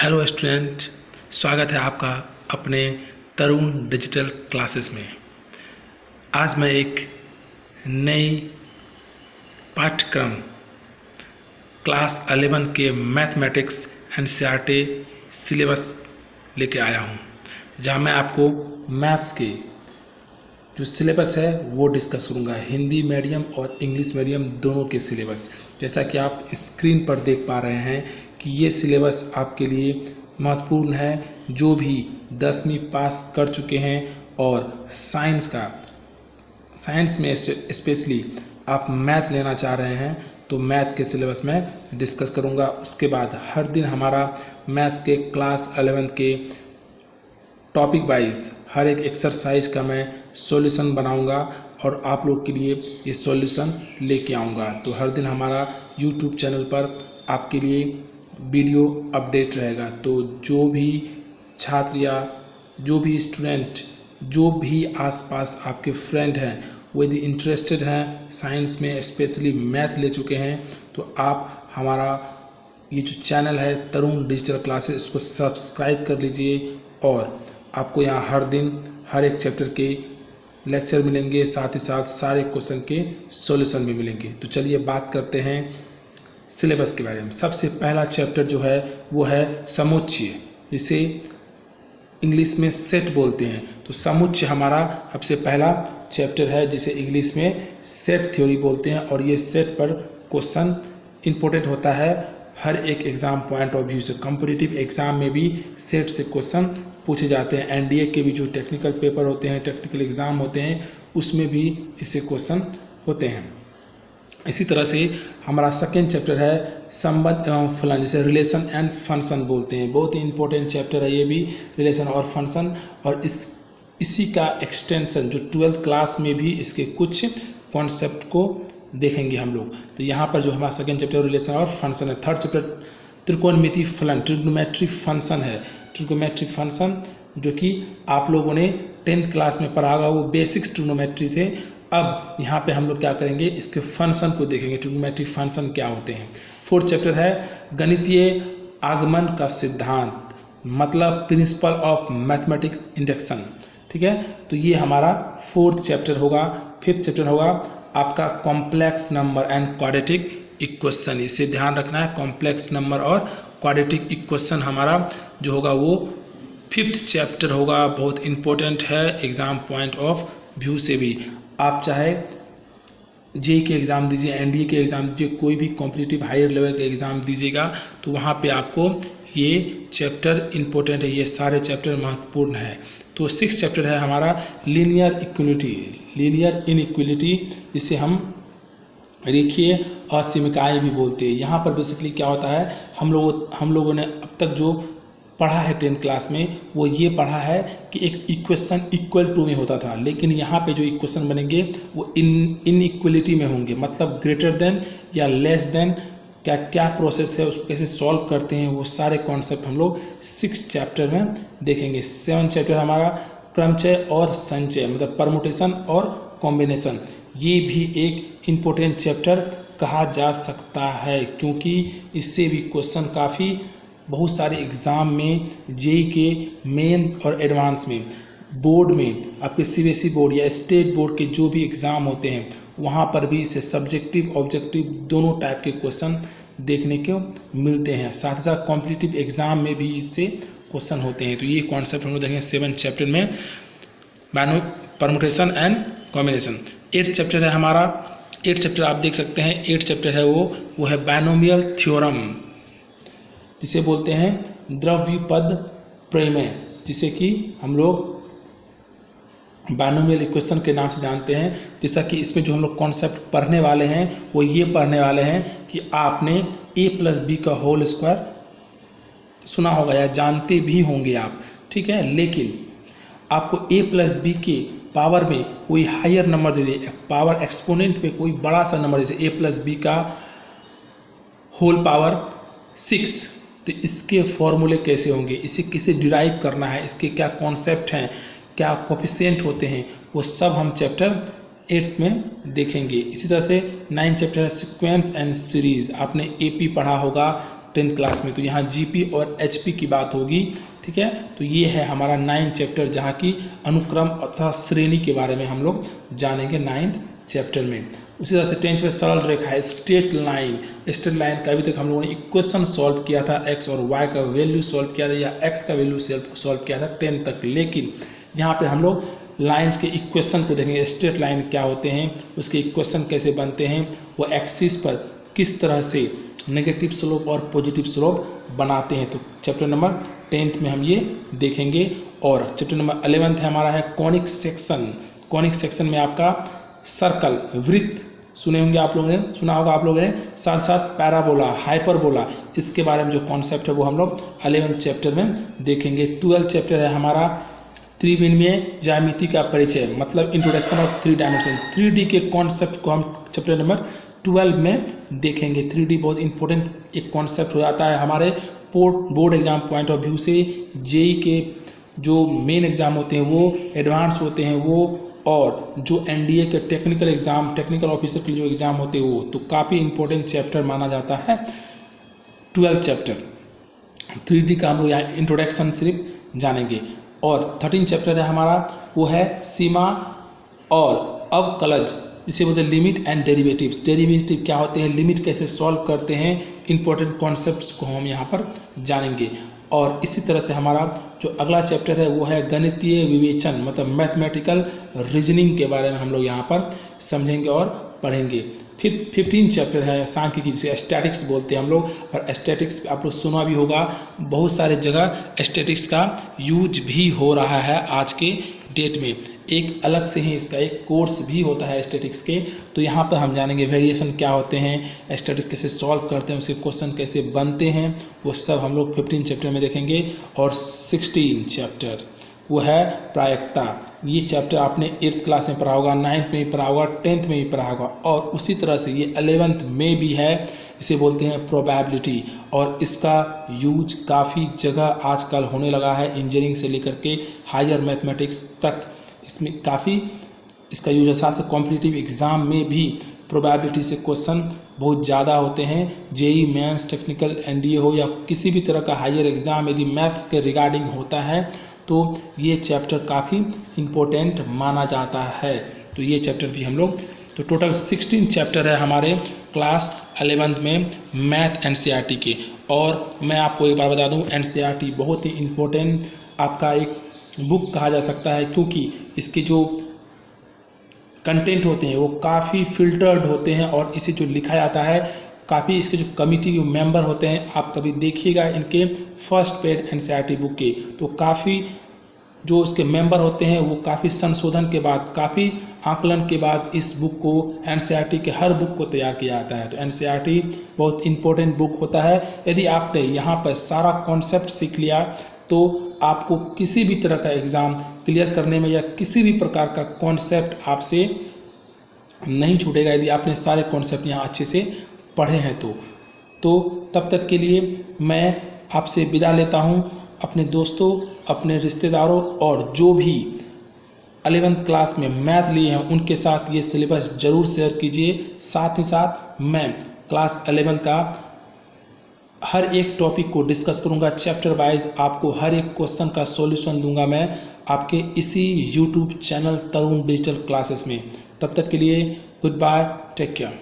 Hello student, स्वागत है आपका अपने तरुण डिजिटल क्लासेस में। आज मैं एक नई पाठ्यक्रम क्लास 11 के मैथमेटिक्स एनसीईआरटी सिलेबस लेके आया हूँ, जहाँ मैं आपको मैथ्स के जो सिलेबस है वो डिस्कस करूँगा। हिंदी मीडियम और इंग्लिश मीडियम दोनों के सिलेबस। जैसा कि आप स्क्रीन पर देख पा रहे हैं कि ये सिलेबस आपके लिए महत्वपूर्ण है। जो भी 10वीं पास कर चुके हैं और साइंस में स्पेशली आप मैथ लेना चाह रहे हैं तो मैथ के सिलेबस में डिस्कस करूँगा। उसके बाद हर दिन हमारा मैथ्स के क्लास 11 के टॉपिक वाइज हर एक एक्सरसाइज का मैं सॉल्यूशन बनाऊंगा और आप लोग के लिए ये सॉल्यूशन लेके आऊँगा। तो हर दिन हमारा यूट्यूब चैनल पर आपके लिए वीडियो अपडेट रहेगा। तो जो भी छात्र या जो भी स्टूडेंट, जो भी आसपास आपके फ्रेंड हैं, वो यदि इंटरेस्टेड हैं साइंस में, स्पेशली मैथ ले चुके हैं, तो आप हमारा ये जो चैनल है तरुण डिजिटल क्लासेस, इसको सब्सक्राइब कर लीजिए। और आपको यहाँ हर दिन हर एक चैप्टर के लेक्चर मिलेंगे, साथ ही साथ सारे क्वेश्चन के सॉल्यूशन भी मिलेंगे। तो चलिए बात करते हैं सिलेबस के बारे में। सबसे पहला चैप्टर जो है वो है समुच्चय, जिसे इंग्लिश में सेट बोलते हैं। तो समुच्चय हमारा सबसे पहला चैप्टर है, जिसे इंग्लिश में सेट थ्योरी बोलते हैं। और ये सेट पर क्वेश्चन इंपॉर्टेंट होता है हर एक एग्ज़ाम पॉइंट ऑफ व्यू से। कॉम्पिटिटिव एग्ज़ाम में भी सेट से क्वेश्चन पूछे जाते हैं। एनडीए के भी जो टेक्निकल पेपर होते हैं, टेक्निकल एग्ज़ाम होते हैं, उसमें भी इससे क्वेश्चन होते हैं। इसी तरह से हमारा सेकेंड चैप्टर है संबंध एवं फलन, जिसे रिलेशन एंड फंक्शन बोलते हैं। बहुत ही इंपॉर्टेंट चैप्टर है ये भी, रिलेशन और फंक्शन। और इसी का एक्सटेंशन जो 12th क्लास में भी इसके कुछ कॉन्सेप्ट को देखेंगे हम लोग। तो यहाँ पर जो हमारा सेकेंड चैप्टर रिलेशन और फंक्शन है। थर्ड चैप्टर त्रिकोणमिति फलन, ट्रिग्नोमेट्री फंक्शन है। ट्रिग्नोमेट्री फंक्शन जो कि आप लोगों ने 10th क्लास में पढ़ा होगा, वो बेसिक्स ट्रिग्नोमेट्री थे। अब यहाँ पे हम लोग क्या करेंगे, इसके फंक्शन को देखेंगे, ट्रिग्नोमेट्री फंक्शन क्या होते हैं। फोर्थ चैप्टर है गणितीय आगमन का सिद्धांत, मतलब प्रिंसिपल ऑफ मैथमेटिक इंडक्शन। ठीक है, तो ये हमारा फोर्थ चैप्टर होगा। फिफ्थ चैप्टर होगा आपका complex number and quadratic equation. इसे ध्यान रखना है, कॉम्प्लेक्स नंबर और क्वाड्रेटिक इक्वेशन हमारा जो होगा वो फिफ्थ चैप्टर होगा। बहुत इंपॉर्टेंट है एग्ज़ाम पॉइंट ऑफ व्यू से भी। आप चाहे जेईई के एग्ज़ाम दीजिए, एनडीए के एग्ज़ाम दीजिए, कोई भी कॉम्पिटिटिव हायर लेवल के एग्ज़ाम दीजिएगा, तो वहाँ पे आपको ये चैप्टर इंपॉर्टेंट है, ये सारे चैप्टर महत्वपूर्ण है। तो सिक्स चैप्टर है हमारा लीनियर इक्वलिटी, लीनियर इनइक्वलिटी, जिसे हम रेखीय असीमिकाएँ भी बोलते हैं। यहाँ पर बेसिकली क्या होता है, हम लोगों ने अब तक जो पढ़ा है 10th क्लास में, वो ये पढ़ा है कि एक इक्वेशन इक्वल टू में होता था, लेकिन यहाँ पे जो इक्वेशन बनेंगे वो इनइक्वलिटी में होंगे, मतलब ग्रेटर देन या लेस देन, क्या क्या प्रोसेस है, उसको कैसे सॉल्व करते हैं, वो सारे कॉन्सेप्ट हम लोग 6 चैप्टर में देखेंगे। 7 चैप्टर हमारा क्रमचय और संचय, मतलब परमुटेशन और कॉम्बिनेशन। ये भी एक इम्पोर्टेंट चैप्टर कहा जा सकता है, क्योंकि इससे भी क्वेश्चन काफ़ी बहुत सारे एग्ज़ाम में, जेईई के मेन और एडवांस में, बोर्ड में, आपके सीबीएसई बोर्ड या स्टेट बोर्ड के जो भी एग्ज़ाम होते हैं, वहाँ पर भी इसे सब्जेक्टिव ऑब्जेक्टिव दोनों टाइप के क्वेश्चन देखने को मिलते हैं। साथ ही साथ कॉम्पिटिटिव एग्ज़ाम में भी इससे क्वेश्चन होते हैं। तो ये कॉन्सेप्ट हम लोग देखेंगे 7 चैप्टर में, permutation and combination. 8th chapter है हमारा, 8th चैप्टर आप देख सकते हैं, 8th चैप्टर है वो है बायनोमियल थ्योरम, जिसे बोलते हैं द्रव्यपद प्रमेय, जिसे कि हम लोग बायनोमियल इक्वेशन के नाम से जानते हैं। जैसा कि इसमें जो हम लोग कॉन्सेप्ट पढ़ने वाले हैं वो ये पढ़ने वाले हैं कि आपने a+b का होल स्क्वायर सुना होगा या जानते भी होंगे आप, ठीक है। लेकिन आपको a+b के पावर में कोई हायर नंबर दे दे, पावर एक्सपोनेंट पे कोई बड़ा सा नंबर, जैसे a+b का होल पावर 6, तो इसके फॉर्मूले कैसे होंगे, इसे किसे डिराइव करना है, इसके क्या कॉन्सेप्ट हैं, क्या कोफिशिएंट होते हैं, वो सब हम चैप्टर 8 में देखेंगे। इसी तरह से 9 चैप्टर है सीक्वेंस एंड सीरीज। आपने एपी पढ़ा होगा, 10th क्लास में। तो यहाँ जीपी और एचपी की बात होगी, ठीक है। तो ये है हमारा 9th चैप्टर, जहाँ की अनुक्रम अथवा श्रेणी के बारे में हम लोग जानेंगे 9th चैप्टर में। उसी तरह से 10th में सरल रेखा है, स्ट्रेट लाइन। स्ट्रेट लाइन का अभी तक हम लोगों ने इक्वेशन सॉल्व किया था, एक्स और वाई का वैल्यू सॉल्व किया था या एक्स का वैल्यू सॉल्व किया था 10 तक। लेकिन यहाँ पे हम लोग लाइंस के इक्वेशन को देखेंगे, स्ट्रेट लाइन क्या होते हैं, उसके इक्वेशन कैसे बनते हैं, वो एक्सिस पर किस तरह से नेगेटिव स्लोप और पॉजिटिव स्लोप बनाते हैं। तो चैप्टर नंबर 10th में हम ये देखेंगे। और चैप्टर नंबर 11th है हमारा है कॉनिक सेक्शन। कॉनिक सेक्शन में आपका सर्कल, वृत्त सुने होंगे आप लोगों ने, सुना होगा आप लोगों ने, साथ साथ पैराबोला, हाइपरबोला, इसके बारे में जो कॉन्सेप्ट है वो हम लोग 11th चैप्टर में देखेंगे। 12th चैप्टर है हमारा त्रिविमीय ज्यामिति का परिचय, मतलब इंट्रोडक्शन ऑफ 3 डायमेंशन। 3D के कॉन्सेप्ट को हम चैप्टर नंबर 12 में देखेंगे। 3D बहुत इंपॉर्टेंट एक कॉन्सेप्ट हो जाता है हमारे board exam point of view से। जेई के जो मेन एग्जाम होते हैं वो एडवांस होते हैं वो, और जो एनडीए के टेक्निकल एग्जाम, टेक्निकल ऑफिसर के जो एग्जाम होते हैं वो, तो काफ़ी इंपॉर्टेंट चैप्टर माना जाता है 12th चैप्टर। 3D का हम लोग यहाँ इंट्रोडक्शन सिर्फ जानेंगे। और 13th चैप्टर है हमारा, वो है सीमा और अवकलज, इसे बोलते हैं लिमिट एंड डेरिवेटिव्स। डेरिवेटिव क्या होते हैं, लिमिट कैसे सॉल्व करते हैं, इंपॉर्टेंट कॉन्सेप्ट्स को हम यहाँ पर जानेंगे। और इसी तरह से हमारा जो अगला चैप्टर है वो है गणितीय विवेचन, मतलब मैथमेटिकल रीजनिंग के बारे में हम लोग यहाँ पर समझेंगे और पढ़ेंगे। फिर 15th चैप्टर है सांख्यिकी, जिसे स्टैटिक्स बोलते हैं हम लोग। और स्टैटिक्स आप लोग सुना भी होगा, बहुत सारे जगह स्टैटिक्स का यूज भी हो रहा है आज के डेट में। एक अलग से ही इसका एक कोर्स भी होता है स्टैटिक्स के। तो यहाँ पर हम जानेंगे वेरिएशन क्या होते हैं, स्टैटिक्स कैसे सॉल्व करते हैं, उसके क्वेश्चन कैसे बनते हैं, वो सब हम लोग 15th चैप्टर में देखेंगे। और 16th चैप्टर वो है प्रायिकता। ये चैप्टर आपने 8th क्लास में पढ़ा होगा, 9th में भी पढ़ा होगा, 10th में भी पढ़ा होगा। और उसी तरह से ये 11th में भी है, इसे बोलते हैं प्रोबेबिलिटी। और इसका यूज काफ़ी जगह आजकल होने लगा है, इंजीनियरिंग से लेकर के हायर मैथमेटिक्स तक इसमें काफ़ी इसका यूज है। साथ से कॉम्पिटिटिव एग्ज़ाम में भी प्रोबेबिलिटी से क्वेश्चन बहुत ज़्यादा होते हैं। जेई मेंस, टेक्निकल, एनडीए हो या किसी भी तरह का हायर एग्ज़ाम यदि मैथ्स के रिगार्डिंग होता है तो ये चैप्टर काफ़ी इम्पोर्टेंट माना जाता है। तो ये चैप्टर भी हम लोग, तो टोटल 16 चैप्टर है हमारे क्लास 11th में मैथ एनसीईआरटी के। और मैं आपको एक बार बता दूं, एनसीईआरटी बहुत ही इम्पोर्टेंट आपका एक बुक कहा जा सकता है, क्योंकि इसके जो कंटेंट होते हैं वो काफ़ी फिल्टर्ड होते हैं। और इसे जो लिखा जाता है, काफ़ी इसके जो कमिटी के मेंबर होते हैं, आप कभी देखिएगा इनके फर्स्ट पेज एनसीईआरटी बुक के, तो काफ़ी जो इसके मेंबर होते हैं वो काफ़ी संशोधन के बाद, काफ़ी आकलन के बाद इस बुक को, एनसीईआरटी के हर बुक को तैयार किया जाता है। तो एनसीईआरटी बहुत इंपॉर्टेंट बुक होता है। यदि आपने यहाँ पर सारा कॉन्सेप्ट सीख लिया तो आपको किसी भी तरह का एग्ज़ाम क्लियर करने में या किसी भी प्रकार का कॉन्सेप्ट आपसे नहीं छूटेगा, यदि आपने सारे कॉन्सेप्ट यहाँ अच्छे से पढ़े हैं तो तब तक के लिए मैं आपसे विदा लेता हूँ। अपने दोस्तों, अपने रिश्तेदारों और जो भी 11th क्लास में मैथ लिए हैं उनके साथ ये सिलेबस ज़रूर शेयर कीजिए। साथ ही साथ मैं क्लास 11 का हर एक टॉपिक को डिस्कस करूंगा, चैप्टर वाइज आपको हर एक क्वेश्चन का सॉल्यूशन दूंगा मैं आपके इसी यूट्यूब चैनल तरुण डिजिटल क्लासेस में। तब तक के लिए गुड बाय, टेक केयर।